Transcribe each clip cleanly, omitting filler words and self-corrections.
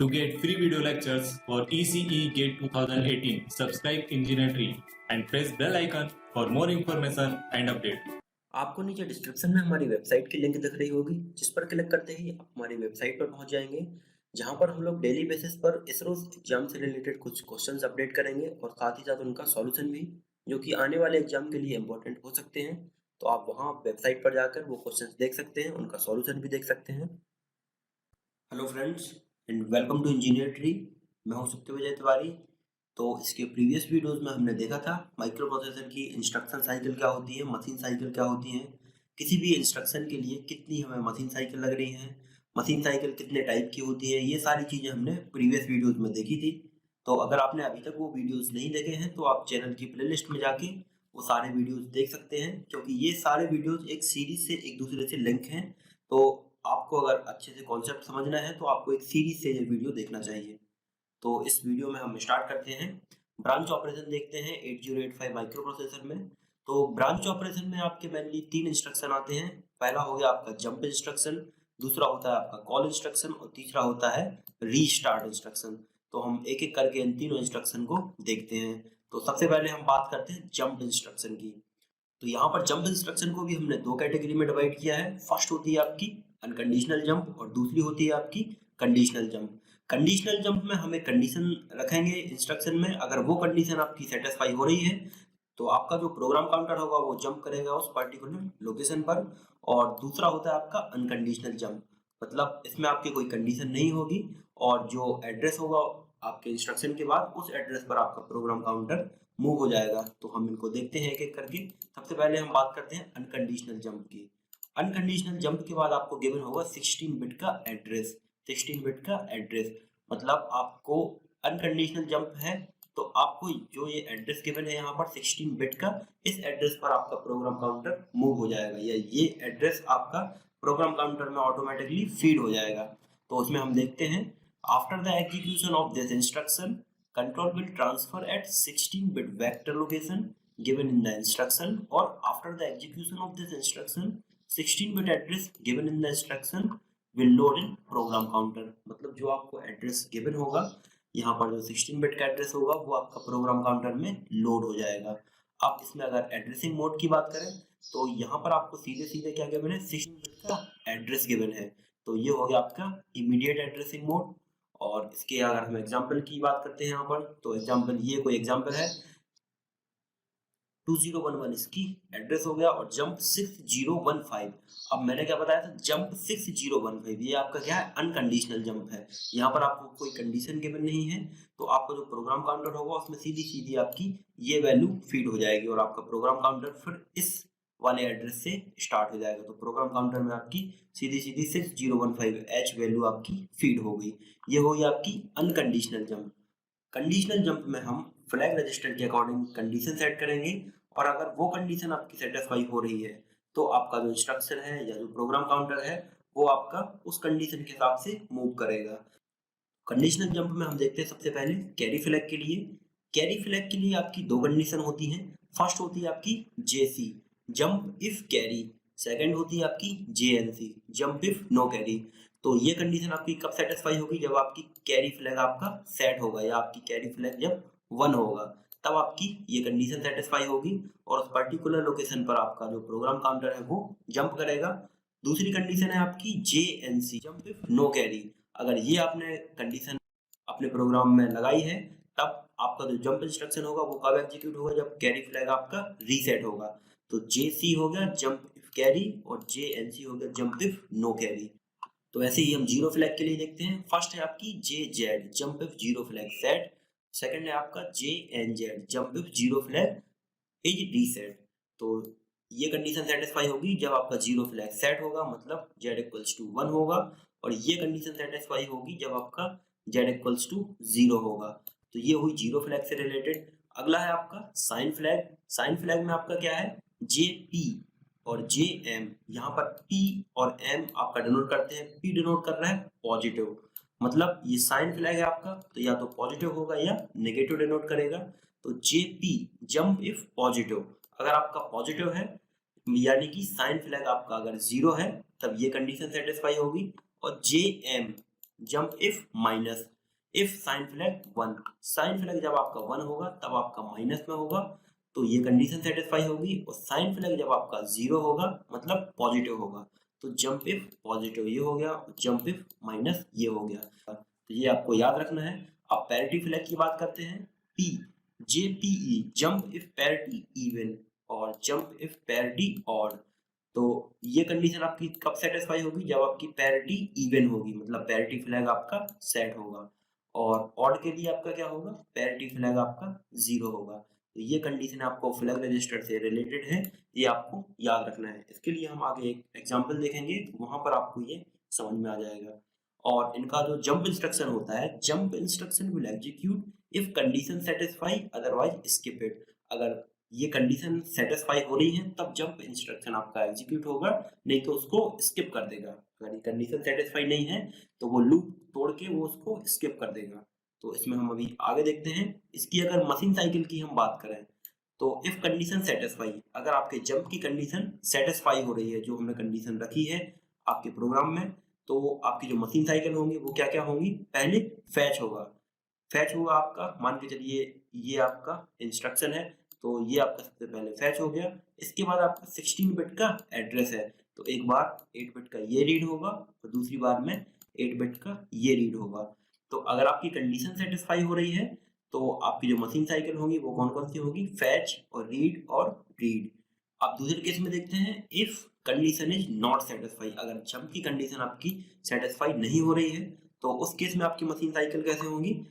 To get free video lectures for ECE GATE 2018, subscribe Engineer Tree and press bell icon for more information and update. आपको नीचे description में हमारी website की link दिख रही होगी, जिस पर क्लिक करते ही आप हमारी वेबसाइट पर पहुंच जाएंगे, जहां पर हम लोग डेली बेसिस पर इसरो एग्जाम से रिलेटेड कुछ क्वेश्चंस अपडेट करेंगे और साथ ही साथ उनका सॉल्यूशन भी, जो कि आने वाले एग्जाम के लिए इंपॉर्टेंट हो सकते हैं। तो आप वहां वेबसाइट पर जाकर वो क्वेश्चंस देख सकते हैं, उनका सॉल्यूशन भी देख सकते हैं। Hello friends and welcome to engineer tree. मैं हूं सत्यविजय तिवारी। तो इसके प्रीवियस वीडियोस में हमने देखा था माइक्रो प्रोसेसर की इंस्ट्रक्शन साइकिल क्या होती है, मशीन साइकिल क्या होती है, किसी भी इंस्ट्रक्शन के लिए कितनी हमें मशीन साइकिल लग रही है, मशीन साइकिल कितने टाइप की होती है, ये सारी चीज़ें हमने प्रीवियस वीडियोस में देखी थी। तो अगर आपने अभी तक वो वीडियोस नहीं देखे हैं तो आप चैनल की प्लेलिस्ट में जाके वो सारे वीडियोस देख सकते हैं, क्योंकि ये सारे वीडियोस एक सीरीज से एक दूसरे से लिंक हैं। तो आपको अगर अच्छे से कॉन्सेप्ट समझना है तो आपको एक सीरीज से ये वीडियो देखना चाहिए। तो इस वीडियो में हम स्टार्ट करते हैं। ब्रांच ऑपरेशन देखते हैं 8085 माइक्रो प्रोसेसर में। तो ब्रांच ऑपरेशन में आपके मेनली 3 इंस्ट्रक्शन आते हैं। पहला हो गया आपका जंप इंस्ट्रक्शन, दूसरा होता है आपका कॉल इंस्ट्रक्शन और तीसरा होता है रीस्टार्ट इंस्ट्रक्शन। तो हम एक एक करके इन तीनों इंस्ट्रक्शन को देखते हैं। तो सबसे पहले हम बात करते हैं जंप इंस्ट्रक्शन की। तो यहाँ पर जंप इंस्ट्रक्शन को भी हमने 2 कैटेगरी में डिवाइड किया है। फर्स्ट होती है आपकी अनकंडीशनल जंप और दूसरी होती है आपकी कंडीशनल जंप। कंडीशनल जंप में हमें कंडीशन रखेंगे इंस्ट्रक्शन में, अगर वो कंडीशन आपकी सेटिस्फाई हो रही है तो आपका जो प्रोग्राम काउंटर होगा वो जंप करेगा उस पर्टिकुलर लोकेशन पर। और दूसरा होता है आपका अनकंडीशनल जंप, मतलब इसमें आपकी कोई कंडीशन नहीं होगी और जो एड्रेस होगा आपके इंस्ट्रक्शन के बाद उस एड्रेस पर आपका प्रोग्राम काउंटर मूव हो जाएगा। तो हम इनको देखते हैं एक एक करके। सबसे पहले हम बात करते हैं अनकंडीशनल जंप की। अनकंडीशनल जंप के बाद आपको गिवन होगा 16 बिट का एड्रेस। 16 बिट का एड्रेस मतलब आपको अनकंडीशनल जंप है तो आपको जो ये एड्रेस गिवन है यहाँ पर 16 बिट का, इस एड्रेस पर आपका प्रोग्राम काउंटर मूव हो जाएगा या ये एड्रेस आपका प्रोग्राम काउंटर में ऑटोमेटिकली फीड हो जाएगा। तो उसमें हम देखते हैं after the execution of this instruction control will transfer at 16-bit vector location given in the instruction, or after the execution of this instruction 16-bit address given in the instruction will load in program counter। मतलब जो आपको address given होगा यहाँ पर जो 16-बिट का address होगा वो आपका प्रोग्राम काउंटर में लोड हो जाएगा। आप इसमें अगर एड्रेसिंग मोड की बात करें तो यहाँ पर आपको सीधे सीधे क्या गिवन है, 16-बिट का एड्रेस गिवन है। तो ये हो गया आपका इमीडिएट एड्रेसिंग मोड। और इसके अगर हम एग्जांपल की बात करते हैं यहाँ पर, तो एग्जांपल ये कोई एग्जांपल है 2011 इसकी एड्रेस हो गया और जंप 6015। अब मैंने क्या बताया था, जंप 6015, ये आपका क्या है, अनकंडीशनल जंप है। यहाँ पर आपको कोई कंडीशन गिवन नहीं है तो आपका जो प्रोग्राम काउंटर होगा उसमें सीधी सीधी आपकी ये वैल्यू फीड हो जाएगी और आपका प्रोग्राम काउंटर फिर इस वाले एड्रेस से स्टार्ट हो जाएगा। तो प्रोग्राम काउंटर में आपकी सीधी सीधी 6015H वैल्यू आपकी फीड हो गई। ये हो गई आपकी अनकंडीशनल जंप। कंडीशनल जंप में हम फ्लैग रजिस्टर के अकॉर्डिंग कंडीशन सेट करेंगे और अगर वो कंडीशन आपकी सेटिस्फाई हो रही है तो आपका जो इंस्ट्रक्शन है या जो प्रोग्राम काउंटर है वो आपका उस कंडीशन के हिसाब से मूव करेगा। कंडीशनल जंप में हम देखते हैं सबसे पहले कैरी फ्लैग के लिए। कैरी फ्लैग के लिए आपकी 2 कंडीशन होती हैं। फर्स्ट होती है आपकी JC, jump if carry. Second होती है आपकी JNC, jump if no carry. तो ये कंडीशन आपकी कब सेटिस्फाई होगी, जब आपकी कैरी फ्लैग आपका सेट होगा या आपकी कैरी फ्लैग जब 1 होगा तब आपकी ये कंडीशन सेटिस्फाई होगी और उस पर्टिकुलर लोकेशन पर आपका जो प्रोग्राम काउंटर है वो जंप करेगा। दूसरी कंडीशन है आपकी JNC, jump if no carry. अगर ये आपने कंडीशन अपने प्रोग्राम में लगाई है तब आपका जो जंप इंस्ट्रक्शन होगा वो कब एग्जीक्यूट होगा, जब कैरी फ्लैग आपका रीसेट होगा। तो JC हो गया जंप इफ कैरी और JNC हो गया जंप इफ नो कैरी। तो ऐसे ही हम जीरो फ्लैग के लिए देखते हैं। फर्स्ट है आपकी JZ, jump if zero flag set. Second है आपका JNZ, jump if zero flag is reset. तो ये कंडीशन सेटिस्फाई होगी जब आपका जीरो फ्लैग सेट होगा, मतलब Z इक्वल्स टू 1 होगा, और ये कंडीशन सेटिस्फाई होगी जब आपका Z इक्वल्स टू 0 होगा। तो ये हुई जीरो फ्लैग से रिलेटेड। अगला है आपका साइन फ्लैग। साइन फ्लैग में आपका क्या है, JP और JM। यहाँ पर P और M आपका डिनोट करते हैं। P डिनोट कर रहा है पॉजिटिव, मतलब ये साइन फ्लैग है आपका तो या तो पॉजिटिव होगा या नेगेटिव डिनोट करेगा। तो JP जंप इफ पॉजिटिव, अगर आपका पॉजिटिव है यानी कि साइन फ्लैग आपका अगर 0 है तब ये कंडीशन सेटिस्फाई होगी। और JM jump if minus, if sign flag 1, sign flag जब आपका 1 होगा तब आपका माइनस में होगा, तो ये कंडीशन सेटिस्फाई होगी। और साइन फ्लैग जब आपका 0 होगा मतलब पॉजिटिव होगा, तो जंप इफ पॉजिटिव ये हो गया, जंप इफ माइनस ये हो गया। तो ये आपको याद रखना है। अब पैरिटी फ्लैग की बात करते हैं। P, JPE, jump if parity even और जंप इफ पैरिटी ऑड। तो ये कंडीशन आपकी कब सेटिस्फाई होगी, जब आपकी पैरिटी इवन होगी, मतलब पैरिटी फ्लैग आपका सेट होगा। और ऑड के लिए आपका क्या होगा, पैरिटी फ्लैग आपका 0 होगा। तो ये कंडीशन आपको फ्लैग रजिस्टर से रिलेटेड है, ये आपको याद रखना है। इसके लिए हम आगे एक एग्जांपल देखेंगे, वहां पर आपको ये समझ में आ जाएगा। और इनका जो जंप इंस्ट्रक्शन होता है, jump instruction will execute if condition satisfy otherwise skip it. अगर ये कंडीशन सेटिस्फाई हो रही है तब जंप इंस्ट्रक्शन आपका एग्जीक्यूट होगा, नहीं तो उसको स्किप कर देगा। अगर ये कंडीशन सेटिस्फाई नहीं है तो वो लूप तोड़ के वो उसको स्किप कर देगा। तो इसमें हम अभी आगे देखते हैं। इसकी अगर मशीन साइकिल की हम बात करें तो इफ कंडीशन सेटिस्फाई, अगर आपके जंप की कंडीशन सेटिस्फाई हो रही है, जो हमने कंडीशन रखी है आपके प्रोग्राम में, तो आपकी जो मशीन साइकिल होंगी वो क्या क्या होंगी, पहले फैच होगा। फैच होगा आपका, मान के चलिए ये आपका इंस्ट्रक्शन है, तो ये आपका सबसे पहले फैच हो गया। इसके बाद आपका 16 बिट का एड्रेस है, तो एक बार 8 बिट का ये रीड होगा और दूसरी बार में 8 बिट का ये रीड होगा। तो अगर आपकी कंडीशन सेटिस्फाई हो रही है तो आपकी जो मशीन साइकिल होगी वो कौन कौन सी होगी, फैच और रीड। अब दूसरे केस में देखते हैं, if condition is not satisfy, अगर जंप की कंडीशन आपकी सेटिस्फाई नहीं हो रही है तो उस केस में आपकी मशीन साइकिल कैसे होंगी।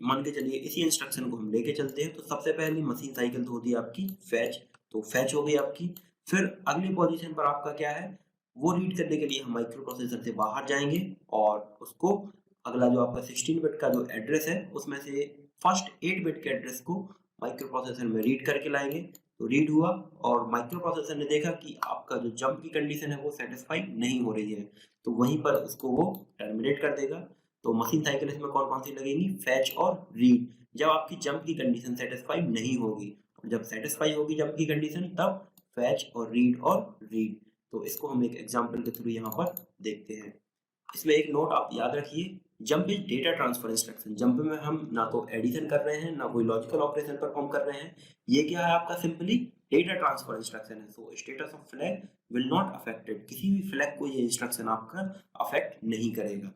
मान के चलिए इसी इंस्ट्रक्शन को हम लेके चलते हैं, तो सबसे पहली मशीन साइकिल तो होती है आपकी फैच, तो फैच हो गई आपकी। फिर अगली पोजीशन पर आपका क्या है, वो रीड करने के लिए हम माइक्रो प्रोसेसर से बाहर जाएंगे और उसको अगला जो आपका 16 बिट का जो एड्रेस है उसमें से फर्स्ट 8 बिट के एड्रेस को माइक्रो प्रोसेसर में रीड करके लाएंगे। तो रीड हुआ और माइक्रो प्रोसेसर ने देखा कि आपका जो जंप की कंडीशन है वो सेटिस्फाई नहीं हो रही है, तो वहीं पर उसको वो टर्मिनेट कर देगा। तो मशीन साइकिल इसमें कौन कौन सी लगेंगी, फैच और रीड, जब आपकी जंप की कंडीशन सेटिस्फाई नहीं होगी। और जब सेटिस्फाई होगी जंप की कंडीशन तब फैच और रीड। तो इसको हम एक एग्जांपल के थ्रू यहाँ पर देखते हैं। इसमें एक नोट आप याद रखिए, jump is data transfer instruction. Jump में हम ना तो एडिशन कर रहे हैं ना कोई लॉजिकल ऑपरेशन परफॉर्म कर रहे हैं, ये क्या है आपका सिंपली डेटा ट्रांसफर इंस्ट्रक्शन है। So status of flag will not affected, किसी भी फ्लैग को ये इंस्ट्रक्शन आपका अफेक्ट नहीं करेगा।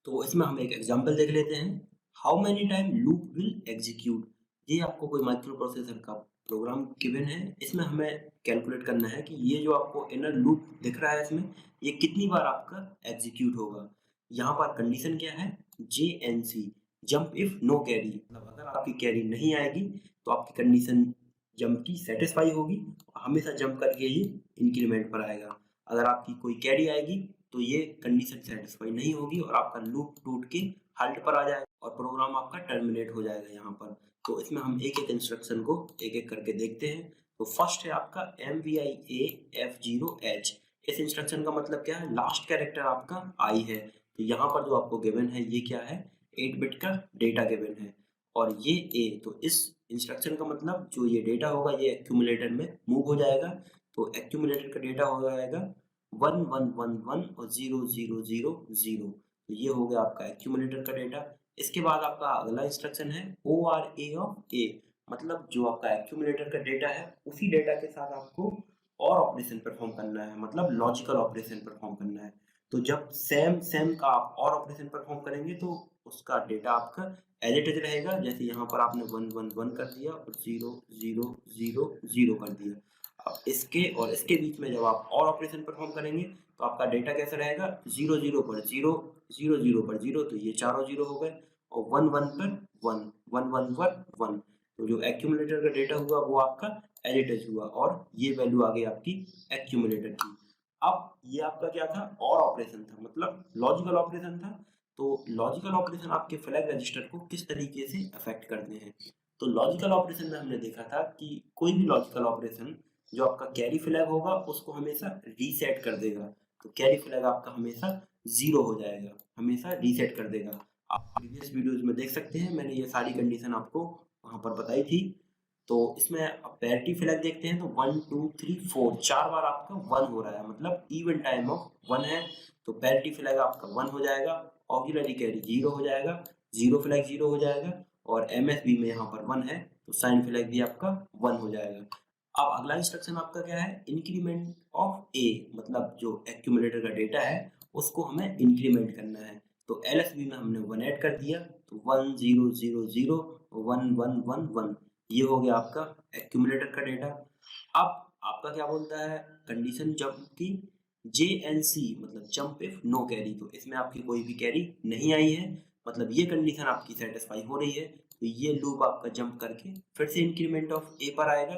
तो इसमें हम एक एग्जांपल देख लेते हैं, how many time loop will execute. ये आपको कोई माइक्रो प्रोसेसर का प्रोग्राम गिवन है, इसमें हमें कैलकुलेट करना है कि ये जो आपको इनर लूप दिख रहा है इसमें ये कितनी बार आपका एग्जीक्यूट होगा। यहाँ पर कंडीशन क्या है, JNC, jump if no carry, मतलब अगर आपकी कैरी नहीं आएगी तो आपकी कंडीशन जंप की सेटिस्फाई होगी, हमेशा जंप करके ही इंक्रीमेंट पर आएगा। अगर आपकी कोई कैरी आएगी तो ये कंडीशन सेटिस्फाई नहीं होगी और आपका लूप टूट के हल्ट पर आ जाएगा और प्रोग्राम आपका टर्मिनेट हो जाएगा यहाँ पर। तो इसमें हम एक एक इंस्ट्रक्शन को एक एक करके देखते हैं। तो फर्स्ट है आपका MVIA F0H। इस इंस्ट्रक्शन का मतलब क्या है, लास्ट कैरेक्टर आपका आई है, तो यहाँ पर जो आपको गिवन है ये क्या है, 8 बिट का डेटा गिवन है और ये A। तो इस इंस्ट्रक्शन का मतलब जो ये डेटा होगा ये एक्यूमुलेटर में मूव हो जाएगा, तो एक्यूमुलेटर का डेटा हो जाएगा 1111 और 0000। तो ये हो गया आपका एक्यूमुलेटर का डेटा। इसके बाद आपका अगला इंस्ट्रक्शन है ORA ऑफ A, मतलब जो आपका एक्यूमुलेटर का डेटा है उसी डेटा के साथ आपको और ऑपरेशन परफॉर्म करना है, मतलब लॉजिकल ऑपरेशन परफॉर्म करना है। तो जब सेम का आप और ऑपरेशन परफॉर्म करेंगे तो उसका डेटा आपका एज इट इज रहेगा, जैसे यहाँ पर आपने 111 कर दिया और 0000 कर दिया। अब इसके और इसके बीच में जब आप और ऑपरेशन परफॉर्म करेंगे तो आपका डेटा कैसा रहेगा, 00 पर 0, 00 पर 0, तो ये चारों 0 हो गए और 11 पर 1, 11 पर 1। तो जो एक्यूमुलेटर का डेटा हुआ वो आपका एज इट इज हुआ और ये वैल्यू आ गई आपकी एक्यूमुलेटर की। अब ये आपका क्या था, और ऑपरेशन था, मतलब लॉजिकल ऑपरेशन था। तो लॉजिकल ऑपरेशन आपके फ्लैग रजिस्टर को किस तरीके से अफेक्ट करते हैं। तो लॉजिकल ऑपरेशन में हमने देखा था कि कोई भी लॉजिकल ऑपरेशन जो आपका कैरी फ्लैग होगा उसको हमेशा रीसेट कर देगा, तो कैरी फ्लैग आपका हमेशा 0 हो जाएगा, हमेशा रीसेट कर देगा। आप प्रीवियस वीडियोज में देख सकते हैं, मैंने ये सारी कंडीशन आपको वहाँ पर बताई थी। तो इसमें आप पैरिटी फ्लैग देखते हैं तो 1 2 3 4 4 बार आपका 1 हो रहा है, मतलब इवन टाइम ऑफ 1 है, तो पैरिटी फ्लैग आपका 1 हो जाएगा। ऑक्सिलरी कैरी 0 हो जाएगा, जीरो फ्लैग 0 हो जाएगा, और एमएसबी में यहाँ पर 1 है तो साइन फ्लैग भी आपका 1 हो जाएगा। अब अगला इंस्ट्रक्शन आपका क्या है, इंक्रीमेंट ऑफ ए, मतलब जो एक्यूमुलेटर का डेटा है उसको हमें इंक्रीमेंट करना है। तो एलएसबी में हमने 1 ऐड कर दिया, तो 1 0 0 0 1 1 1 1, ये हो गया आपका एक्यूमुलेटर का डेटा। अब आपका क्या बोलता है, कंडीशन जंप की JNC मतलब जंप इफ नो कैरी, तो इसमें आपकी कोई भी कैरी नहीं आई है, मतलब ये कंडीशन आपकी सेटिस्फाई हो रही है, तो ये लूप आपका जंप करके फिर से इंक्रीमेंट ऑफ ए पर आएगा,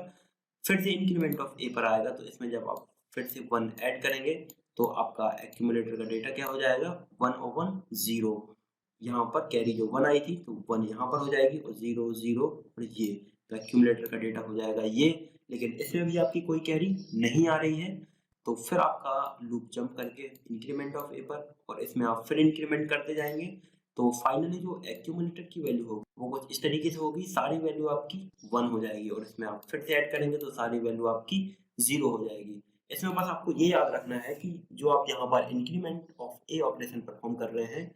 फिर से इंक्रीमेंट ऑफ ए पर आएगा। तो इसमें जब आप फिर से 1 ऐड करेंगे तो आपका एक्यूमुलेटर का डेटा क्या हो जाएगा, 1 और 1 0, यहाँ पर कैरी जो 1 आई थी तो 1 यहाँ पर हो जाएगी और 0 0 और ये, तो एक्यूमुलेटर का डेटा हो जाएगा ये। लेकिन इसमें भी आपकी कोई कैरी नहीं आ रही है, तो फिर आपका लूप जंप करके इंक्रीमेंट ऑफ ए पर, और इसमें आप फिर इंक्रीमेंट करते जाएंगे, तो फाइनली जो एक्यूमुलेटर की वैल्यू होगी वो कुछ इस तरीके से होगी, सारी वैल्यू आपकी 1 हो जाएगी, और इसमें आप फिर से ऐड करेंगे तो सारी वैल्यू आपकी 0 हो जाएगी। इसमें बस आपको ये याद रखना है कि जो आप यहाँ पर increment of A operation perform कर रहे हैं,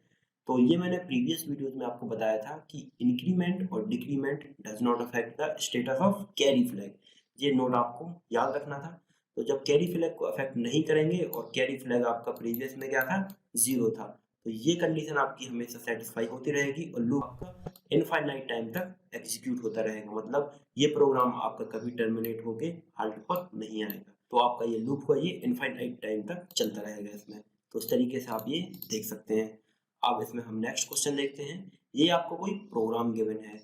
तो ये मैंने प्रीवियस वीडियोस में आपको बताया था कि इंक्रीमेंट और decrement does not affect the status of carry flag, ये नोट आपको याद रखना था। तो जब कैरी फ्लैग को अफेक्ट नहीं करेंगे, और कैरी फ्लैग आपका प्रीवियस में क्या था, 0 था, तो ये कंडीशन आपकी हमेशा सेटिस्फाई होती रहेगी और लूप आपका इनफाइनाइट टाइम तक एग्जीक्यूट होता रहेगा, मतलब ये प्रोग्राम आपका कभी टर्मिनेट होके हाल्ट पर नहीं आएगा। तो आपका ये लूप का ये इनफाइनाइट टाइम तक चलता रहेगा इसमें। तो इस तरीके से आप ये देख सकते हैं। अब इसमें हम नेक्स्ट क्वेश्चन देखते हैं। ये आपको कोई प्रोग्राम गिवन है,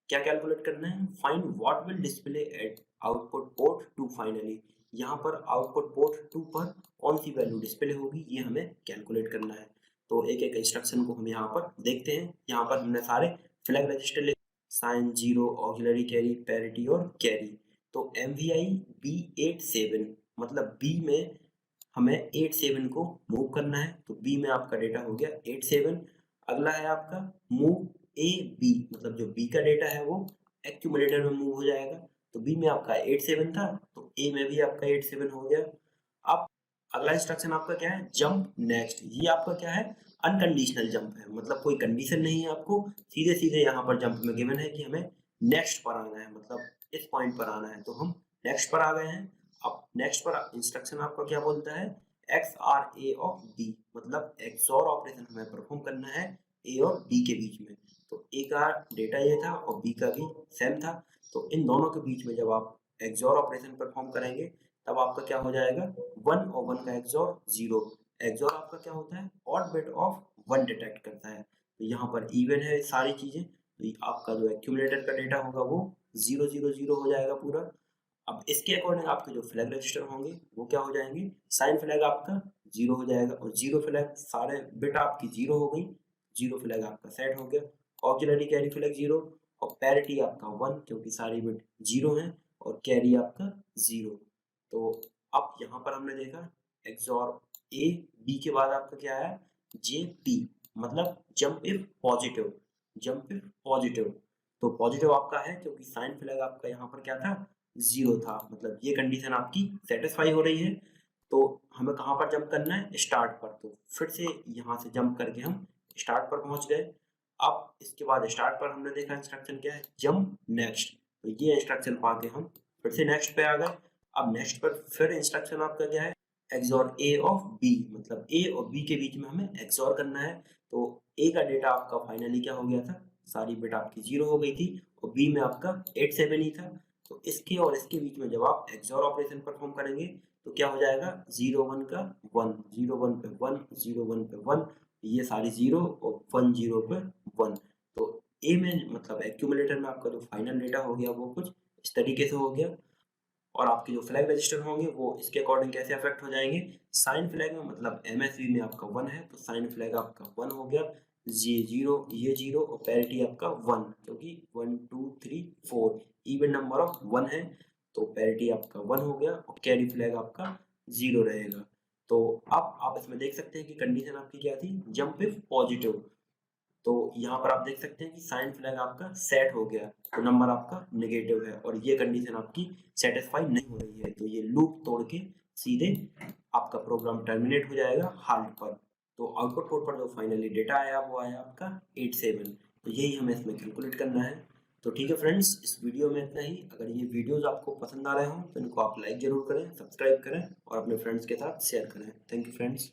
क्या कैलकुलेट करना है, find what will display at output port 2 finally. यहाँ पर आउटपुट पोर्ट 2 पर कौन सी वैल्यू डिस्प्ले होगी ये हमें कैलकुलेट करना है। तो एक एक इंस्ट्रक्शन को हम यहाँ पर देखते हैं। यहाँ पर हमने सारे फ्लैग रजिस्टर लिखे, साइन 0, ऑक्सिलरी कैरी, पैरिटी और कैरी। तो MVI B87 मतलब B में हमें 87 को मूव करना है, तो B में आपका डेटा हो गया 87। अगला है आपका मूव AB, मतलब जो B का डेटा है वो एक्यूमुलेटर में मूव हो जाएगा, तो B में आपका 87 था तो A में भी आपका 87 हो गया। अब अगला इंस्ट्रक्शन आपका क्या है, जंप नेक्स्ट। ये आपका क्या है, अनकंडीशनल जंप है, मतलब कोई कंडीशन नहीं है, आपको सीधे सीधे यहाँ पर जंप में गिवन है कि हमें नेक्स्ट पर आना है, मतलब इस पॉइंट पर आना है, तो हम नेक्स्ट पर आ गए हैं। अब नेक्स्ट पर इंस्ट्रक्शन आपका क्या बोलता है, XRA ऑफ B, मतलब XOR ऑपरेशन हमें परफॉर्म करना है A और B के बीच में। तो A का डेटा ये था और B का भी सेम था, तो इन दोनों के बीच में जब आप XOR ऑपरेशन परफॉर्म करेंगे तब आपका क्या हो जाएगा, 1 और 1 का XOR 0। XOR आपका क्या होता है, ऑड बिट ऑफ 1 डिटेक्ट करता है, तो यहाँ पर इवन है सारी चीजें, तो आपका जो एक्यूमुलेटर का डेटा होगा वो 0 0 0 हो जाएगा पूरा। अब इसके अकॉर्डिंग आपके जो फ्लैग रजिस्टर होंगे वो क्या हो जाएंगे, साइन फ्लैग आपका 0 हो जाएगा, और 0 फ्लैग सारे बिट आपकी 0 हो गई, 0 फ्लैग आपका सेट हो गया, ऑक्सिलरी कैरी फ्लैग 0, और पैरिटी आपका 1 क्योंकि सारी बिट 0 हैं, और कैरी आपका 0। तो अब यहाँ पर हमने देखा XOR A B के बाद आपका क्या है, JP मतलब jump if positive, jump if positive. तो पॉजिटिव आपका है क्योंकि साइन फ्लैग आपका यहाँ पर क्या था, 0 था, मतलब ये कंडीशन आपकी सेटिस्फाई हो रही है। तो हमें कहाँ पर जंप करना है, स्टार्ट पर, तो फिर से यहाँ से जंप करके हम स्टार्ट पर पहुँच गए। अब इसके बाद स्टार्ट पर हमने देखा इंस्ट्रक्शन क्या है, जंप नेक्स्ट, तो ये इंस्ट्रक्शन पा के हम फिर से नेक्स्ट पे आ गए। अब नेक्स्ट पर फिर इंस्ट्रक्शन आपका क्या है, XOR A ऑफ B, मतलब A और B के बीच में हमें XOR करना है। तो A का डेटा आपका फाइनली क्या हो गया था, सारी बिट आपकी 0 हो गई थी, और B में आपका 87 ही था। तो इसके और इसके बीच में जब आप XOR ऑपरेशन परफॉर्म करेंगे तो क्या हो जाएगा, 0 1 का 1, 0 1 पे 1, 0 1 पे 1, ये सारी 0 और 1 0 पे 1। तो A में मतलब एक्यूमुलेटर में आपका जो फाइनल डेटा हो गया वो कुछ इस तरीके से हो गया, और आपके जो फ्लैग रजिस्टर होंगे वो इसके अकॉर्डिंग कैसे अफेक्ट हो जाएंगे, साइन फ्लैग में मतलब MSB में आपका 1 है तो साइन फ्लैग आपका 1 हो गया, ये 0 और पैरिटी आपका 1 क्योंकि 1 2 3 4 इवन नंबर ऑफ 1 है, तो पैरिटी आपका 1 हो गया, और कैरी फ्लैग आपका 0 रहेगा। तो अब आप इसमें देख सकते हैं कि कंडीशन आपकी क्या थी, जंप इफ पॉजिटिव। तो यहाँ पर आप देख सकते हैं कि साइन फ्लैग आपका सेट हो गया, तो नंबर आपका नेगेटिव है, और ये कंडीशन आपकी सेटिस्फाई नहीं हो रही है, तो ये लूप तोड़ के सीधे आपका प्रोग्राम टर्मिनेट हो जाएगा हाल्ट पर। तो आउटपुट पोर्ट पर जो फाइनली डेटा आया वो आया आपका 87। तो यही हमें इसमें कैलकुलेट करना है। तो ठीक है फ्रेंड्स, इस वीडियो में इतना ही। अगर ये वीडियोस आपको पसंद आ रहे हो तो इनको आप लाइक जरूर करें, सब्सक्राइब करें और अपने फ्रेंड्स के साथ शेयर करें। Thank you friends.